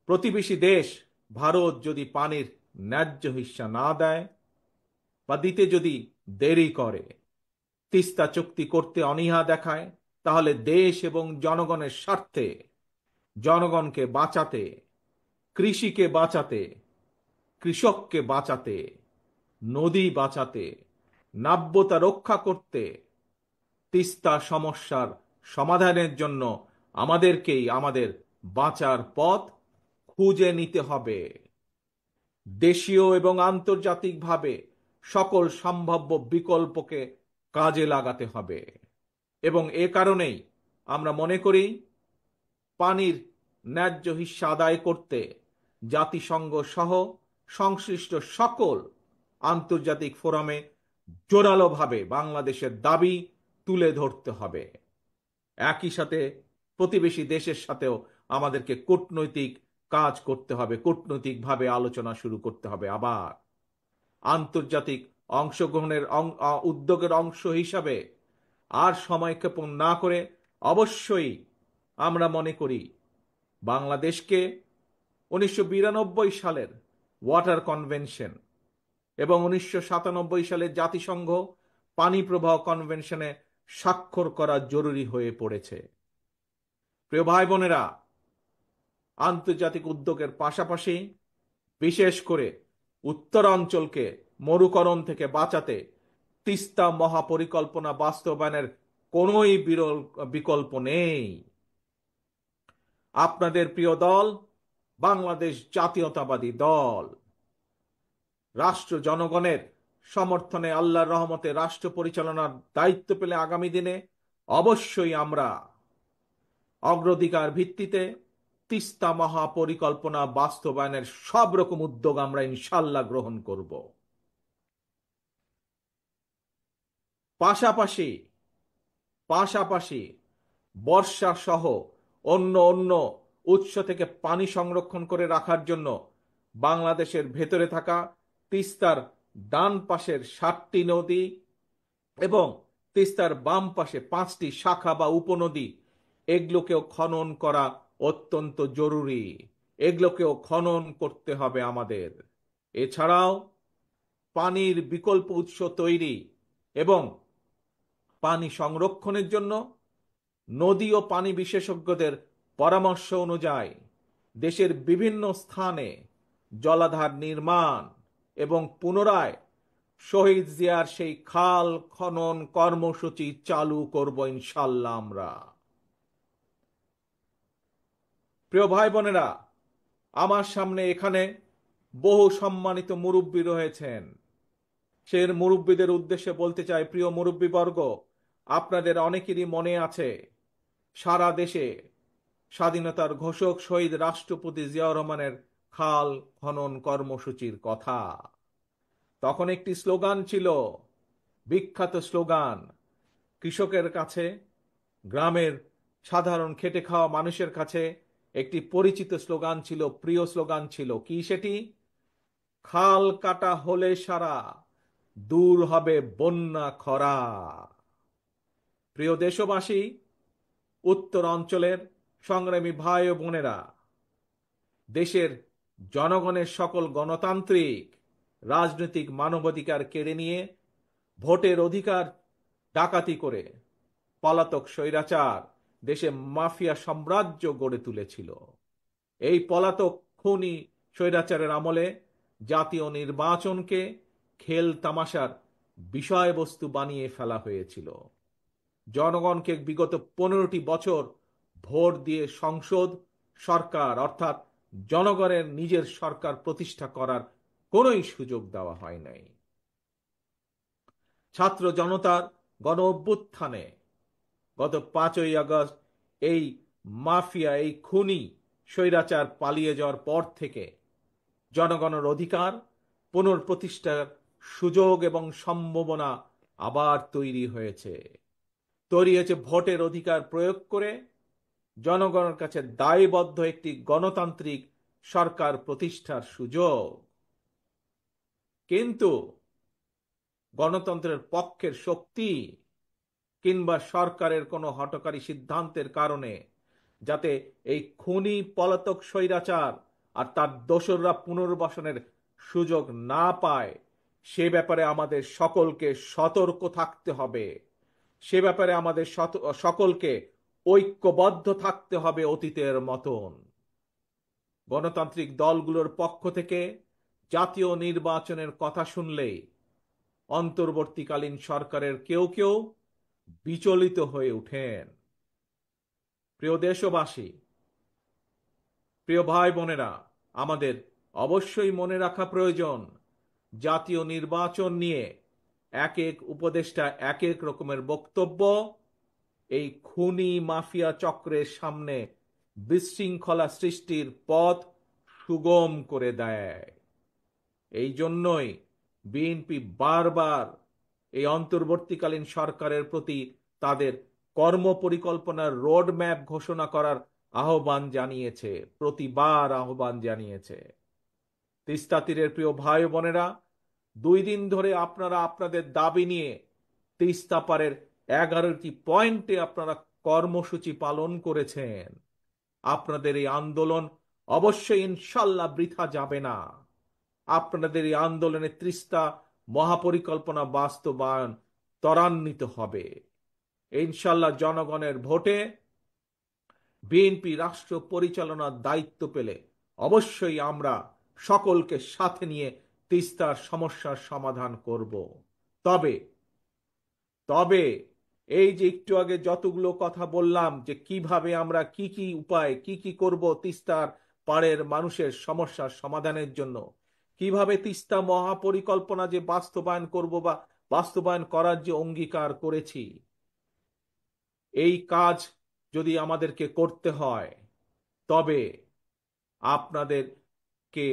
প্রতিবেশী দেশ ভারত যদি পানির ন্যায্য হিস্সা না দেয় বা দিতে যদি দেরি করে, তিস্তা চুক্তি করতে অনীহা দেখায়, তাহলে দেশ এবং জনগণের স্বার্থে, জনগণকে বাঁচাতে, কৃষিকে বাঁচাতে, কৃষককে বাঁচাতে, নদী বাঁচাতে, নাব্যতা রক্ষা করতে, তিস্তা সমস্যার সমাধানের জন্য আমাদেরকেই আমাদের বাঁচার পথ খুঁজে নিতে হবে। দেশীয় এবং আন্তর্জাতিকভাবে সকল সম্ভাব্য বিকল্পকে কাজে লাগাতে হবে। এবং এ কারণেই আমরা মনে করি পানির ন্যায্য হিস্সা আদায় করতে জাতিসংঘ সহ সংশ্লিষ্ট সকল আন্তর্জাতিক ফোরামে জোরালোভাবে বাংলাদেশের দাবি তুলে ধরতে হবে। একই সাথে প্রতিবেশী দেশের সাথেও আমাদেরকে কূটনৈতিক কাজ করতে হবে, কূটনৈতিকভাবে আলোচনা শুরু করতে হবে। আবার আন্তর্জাতিক অংশগ্রহণের উদ্যোগের অংশ হিসাবে আর সময়ক্ষেপণ না করে অবশ্যই আমরা মনে করি বাংলাদেশকে 1992 সালের ওয়াটার কনভেনশন এবং 1997 সালের জাতিসংঘ পানি প্রবাহ কনভেনশনে স্বাক্ষর করা জরুরি হয়ে পড়েছে। প্রিয় ভাই বোনেরা, আন্তর্জাতিক উদ্যোগের পাশাপাশি বিশেষ করে উত্তরাঞ্চলকে মরুকরণ থেকে বাঁচাতে তিস্তা মহাপরিকল্পনা বাস্তবায়নের কোনোই বিকল্প নেই। আপনাদের প্রিয় দল বাংলাদেশ জাতীয়তাবাদী দল রাষ্ট্র জনগণের সমর্থনে আল্লাহর রহমতে রাষ্ট্র পরিচালনার দায়িত্ব পেলে আগামী দিনে অবশ্যই আমরা অগ্রাধিকার ভিত্তিতে তিস্তা মহাপরিকল্পনা বাস্তবায়নের সব রকম উদ্যোগ আমরা ইনশাল্লাহ গ্রহণ করব। পাশাপাশি পাশাপাশি বর্ষা সহ অন্য অন্য উৎস থেকে পানি সংরক্ষণ করে রাখার জন্য বাংলাদেশের ভেতরে থাকা তিস্তার ডান পাশের 7টি নদী এবং তিস্তার বাম পাশে 5টি শাখা বা উপনদী, এগুলোকেও খনন করা অত্যন্ত জরুরি। এগুলোকেও খনন করতে হবে আমাদের। এছাড়াও পানির বিকল্প উৎস তৈরি এবং পানি সংরক্ষণের জন্য নদী ও পানি বিশেষজ্ঞদের পরামর্শ অনুযায়ী দেশের বিভিন্ন স্থানে জলাধার নির্মাণ এবং পুনরায় শহীদ জিয়ার সেই খাল খনন কর্মসূচি চালু করব ইনশাল্লাহ আমরা। প্রিয় ভাই বোনেরা, আমার সামনে এখানে বহু সম্মানিত মুরব্বী রয়েছেন। সে মুরব্বীদের উদ্দেশ্যে বলতে চাই, প্রিয় মুরব্বীবর্গ, আপনাদের অনেকেরই মনে আছে সারা দেশে স্বাধীনতার ঘোষক শহীদ রাষ্ট্রপতি জিয়াউর রহমানের খাল খনন কর্মসূচির কথা। তখন একটি স্লোগান ছিল, বিখ্যাত স্লোগান, কৃষকের কাছে, গ্রামের সাধারণ খেটে খাওয়া মানুষের কাছে একটি পরিচিত স্লোগান ছিল, প্রিয় স্লোগান ছিল। কি সেটি? খাল কাটা হলে সারা, দূর হবে বন্যা খরা। প্রিয় দেশবাসী, উত্তর অঞ্চলের সংগ্রামী ভাই ও বোনেরা, দেশের জনগণের সকল গণতান্ত্রিক রাজনৈতিক মানবাধিকার কেড়ে নিয়ে ভোটের অধিকার ডাকাতি করে পলাতক স্বৈরাচার দেশে মাফিয়া সাম্রাজ্য গড়ে তুলেছিল। এই পলাতক খুনি স্বৈরাচারের আমলে জাতীয় নির্বাচনকে খেল তামাশার বিষয়বস্তু বানিয়ে ফেলা হয়েছিল। জনগণকে বিগত 15টি বছর ভোট দিয়ে সংসদ সরকার অর্থাৎ জনগণের নিজের সরকার প্রতিষ্ঠা করার কোনোই সুযোগ দেওয়া হয় নাই। ছাত্র জনতার গণ অভ্যুত্থানে গত 5ই আগস্ট এই মাফিয়া, এই খুনি স্বৈরাচার পালিয়ে যাওয়ার পর থেকে জনগণের অধিকার পুনঃপ্রতিষ্ঠার সুযোগ এবং সম্ভাবনা আবার তৈরি হয়েছে। ভোটের অধিকার প্রয়োগ করে জনগণের কাছে দায়বদ্ধ একটি গণতান্ত্রিক সরকার প্রতিষ্ঠার সুযোগ। কিন্তু গণতন্ত্রের পক্ষের শক্তি কিংবা সরকারের কোনো হঠকারী সিদ্ধান্তের কারণে যাতে এই খুনি পলাতক স্বৈরাচার আর তার দোসররা পুনর্বাসনের সুযোগ না পায়, সে ব্যাপারে আমাদের সকলকে সতর্ক থাকতে হবে। সে ব্যাপারে আমাদের সকলকে ঐক্যবদ্ধ থাকতে হবে অতীতের মতন। গণতান্ত্রিক দলগুলোর পক্ষ থেকে জাতীয় নির্বাচনের কথা শুনলেই অন্তর্বর্তীকালীন সরকারের কেউ কেউ বিচলিত হয়ে ওঠেন। প্রিয় দেশবাসী, প্রিয় ভাই বোনেরা, আমাদের অবশ্যই মনে রাখা প্রয়োজন, জাতীয় নির্বাচন নিয়ে এক এক উপদেষ্টা এক এক রকমের বক্তব্য এই খুনি মাফিয়া চক্রের সামনে বিশৃঙ্খলা সৃষ্টির পথ সুগম করে দেয়। এই জন্যই বিএনপি বারবার এই অন্তর্বর্তীকালীন সরকারের প্রতি তাদের কর্মপরিকল্পনার রোড ম্যাপ ঘোষণা করার আহ্বান জানিয়েছে, প্রতিবার আহ্বান জানিয়েছে। তিস্তা তীরের প্রিয় ভাই বোনেরা, 2 দিন ধরে আপনারা আপনাদের দাবি নিয়ে তিস্তা পারের 11টি পয়েন্টে আপনারা কর্মসূচি পালন করেছেন। আপনাদের এই আন্দোলন অবশ্যই ইনশাল্লাহ বৃথা যাবে না। আপনাদের এই আন্দোলনে তিস্তা মহাপরিকল্পনা বাস্তবায়ন ত্বরান্বিত হবে ইনশাল্লাহ। জনগণের ভোটে বিএনপি রাষ্ট্র পরিচালনার দায়িত্ব পেলে অবশ্যই আমরা সকলকে সাথে নিয়ে তিস্তার সমস্যার সমাধান করব। তবে তবে এই যে একটু আগে যতগুলো কথা বললাম, যে কিভাবে আমরা কি কি উপায় কি কি করব তিস্তার পাড়ের মানুষের সমস্যার সমাধানের জন্য, কিভাবে তিস্তা মহাপরিকল্পনা যে বাস্তবায়ন করব বা বাস্তবায়ন করার যে অঙ্গীকার করেছি, এই কাজ যদি আমাদেরকে করতে হয় তবে আপনাদেরকে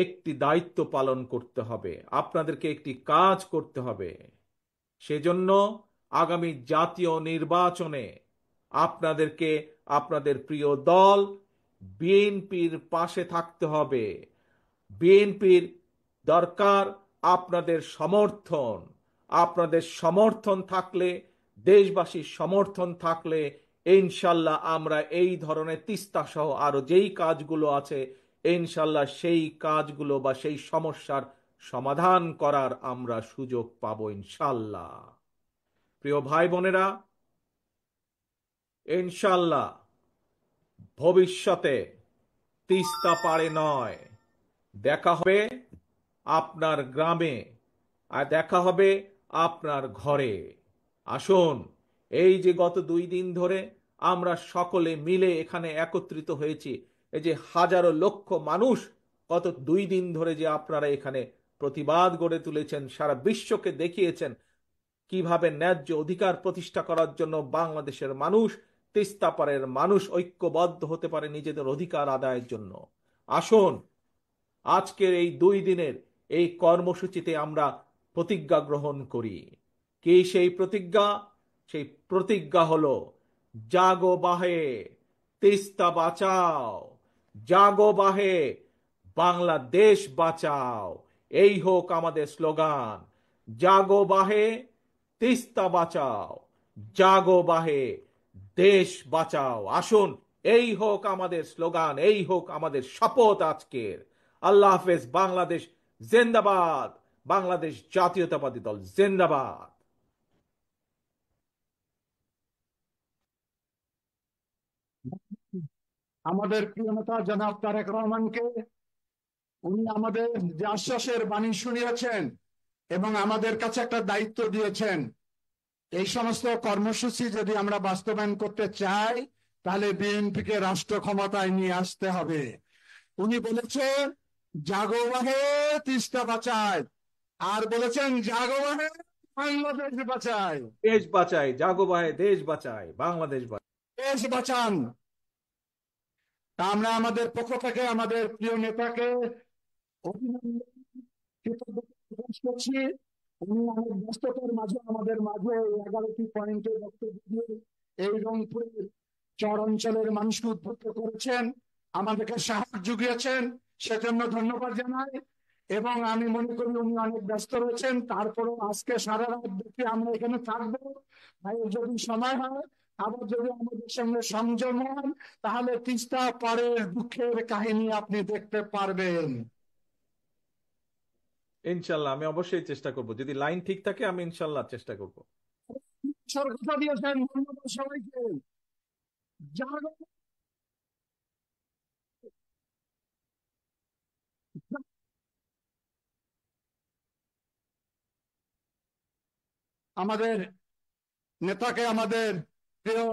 একটি দায়িত্ব পালন করতে হবে, আপনাদেরকে একটি কাজ করতে হবে। সেজন্য আগামী জাতীয় নির্বাচনে আপনাদেরকে আপনাদের প্রিয় দল বিএনপির পাশে থাকতে হবে। বিএনপির দরকার আপনাদের সমর্থন। আপনাদের সমর্থন থাকলে, দেশবাসীর সমর্থন থাকলে ইনশাল্লাহ আমরা এই ধরনের তিস্তা সহ আরো যেই কাজগুলো আছে ইনশাল্লাহ সেই কাজগুলো বা সেই সমস্যার সমাধান করার আমরা সুযোগ পাব ইনশাল্লাহ। প্রিয় ভাই বোনেরা, ইনশাল্লাহ ভবিষ্যতে তিস্তা পারে নয়, দেখা হবে আপনার গ্রামে, আর দেখা হবে আপনার ঘরে। আসুন, এই যে গত 2 দিন ধরে আমরা সকলে মিলে এখানে একত্রিত হয়েছি, এই যে হাজারো লক্ষ মানুষ গত 2 দিন ধরে যে আপনারা এখানে প্রতিবাদ গড়ে তুলেছেন, সারা বিশ্বকে দেখিয়েছেন কিভাবে ন্যায্য অধিকার প্রতিষ্ঠা করার জন্য বাংলাদেশের মানুষ, তিস্তা পারের মানুষ ঐক্যবদ্ধ হতে পারে নিজেদের অধিকার আদায়ের জন্য। আসুন, আজকের এই 2 দিনের এই কর্মসূচিতে আমরা প্রতিজ্ঞা গ্রহণ করি। কি সেই প্রতিজ্ঞা? সেই প্রতিজ্ঞা হলো জাগো বাহে, তিস্তা বাঁচাও, জাগো বাহে, বাংলাদেশ বাঁচাও। এই হোক আমাদের স্লোগান, জাগো বাহে, তিস্তা বাঁচাও, জাগো বাহে, দেশ বাঁচাও। আসুন, এই হোক আমাদের স্লোগান, এই হোক আমাদের শপথ আজকের। আল্লাহ হাফেজ। বাংলাদেশ জিন্দাবাদ। বাংলাদেশ জাতীয়তাবাদী দল জিন্দাবাদ। আমাদের প্রিয় নেতা জনাব তারেক রহমানকে, উনি আমাদের যে আশ্বাসের বাণী শুনিয়েছেন এবং আমাদের কাছে একটা দায়িত্ব দিয়েছেন, এই সমস্ত কর্মসূচি যদি আমরা বাস্তবায়ন করতে চাই তাহলে বিএনপিকে রাষ্ট্র ক্ষমতায় নিয়ে আসতে হবে। উনি বলেছেন জাগো বাহে, তিস্তা বাঁচায়, আর বলেছেন জাগো বাহে, বাংলাদেশ বাঁচায়। দেশ বাঁচাই, জাগো বাহে, দেশ বাঁচাই, বাংলাদেশ বাঁচাই। দেশ বাঁচান। তা আমরা আমাদের পক্ষ থেকে আমাদের প্রিয় নেতাকে অভিনন্দন, কৃতজ্ঞতা প্রকাশ করছি। উনি অনেক ব্যস্ততার মাঝে আমাদের মাঝে 11টি পয়েন্টে বক্তব্য দিয়ে এই রংপুরের চর অঞ্চলের মানুষকে উদ্বুদ্ধ করেছেন, আমাদেরকে সাহস জুগিয়েছেন, সেজন্য ধন্যবাদ জানাই। এবং আমি মনে করি উনি অনেক ব্যস্ত রয়েছেন, তারপরেও আজকে সারা রাত দেখে আমরা এখানে থাকবো। ভাই যদি সময় হয় আবার যদি আমাদের সঙ্গে সংযম হন, তাহলে তিস্তা পাড়ের দুঃখের কাহিনী আপনি দেখতে পারবেন। ইনশাল্লাহ আমি অবশ্যই চেষ্টা করব, যদি লাইন ঠিক থাকে আমি ইনশাল্লাহ চেষ্টা করব। কথা দিয়েছেন, ধন্যবাদ সবাইকে। যারা আমাদের নেতাকে, আমাদের প্রিয়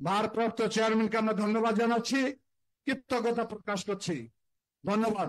ভারপ্রাপ্ত চেয়ারম্যানকে আমরা ধন্যবাদ জানাচ্ছি, কৃতজ্ঞতা প্রকাশ করছি। ধন্যবাদ।